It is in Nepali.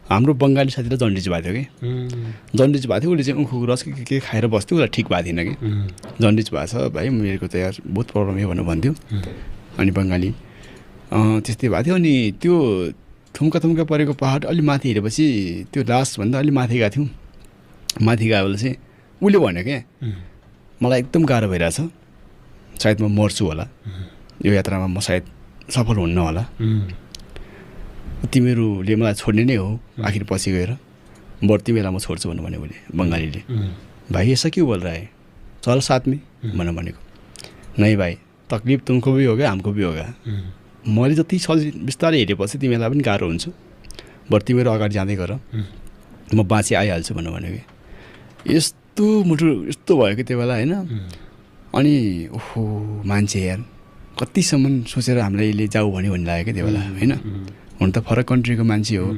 हाम्रो बङ्गाली साथीलाई जन्डिस भएको थियो कि जन्डिस भएको थियो उसले चाहिँ उखुको रस के खाएर बस्थ्यो उसलाई ठिक भएको थिएन कि जन्डिस भएको छ भाइ मेरो त यार बहुत प्रब्लम हो भनेर भन्थ्यो अनि बङ्गाली त्यस्तै भएको थियो अनि त्यो थुम्का परेको पहाड अलि माथि हेरेपछि त्यो लास्टभन्दा अलि माथि गएको थियौँ माथि गयो भने चाहिँ उसले भन्यो क्या मलाई एकदम गाह्रो भइरहेछ सायद म मर्छु होला यो यात्रामा म सायद सफल हुन्न होला तिमीहरूले मलाई छोड्ने नै हो आखिर पछि गएर बरु तिमीलाई म छोड्छु भन्नु भन्यो उसले बङ्गालीले भाइ ऐसा क्यों बोल रहा है चल साथ में भनेको नै भाइ तकलिफ तुमको भी होगा हमको भी होगा मैले जति बिस्तारै हेरेपछि तिमीलाई पनि गाह्रो हुन्छ बरु तिमीहरू अगाडि जाँदै गर म बाँची आइहाल्छु भनेको यस्तो मुटु यस्तो भयो कि त्यो बेला होइन अनि ओहो मान्छे यार कतिसम्म सोचेर हामीलाई जाऊ भन्ने लाग्यो क्या त्यो बेला होइन हुन त फरक कन्ट्रीको मान्छे हो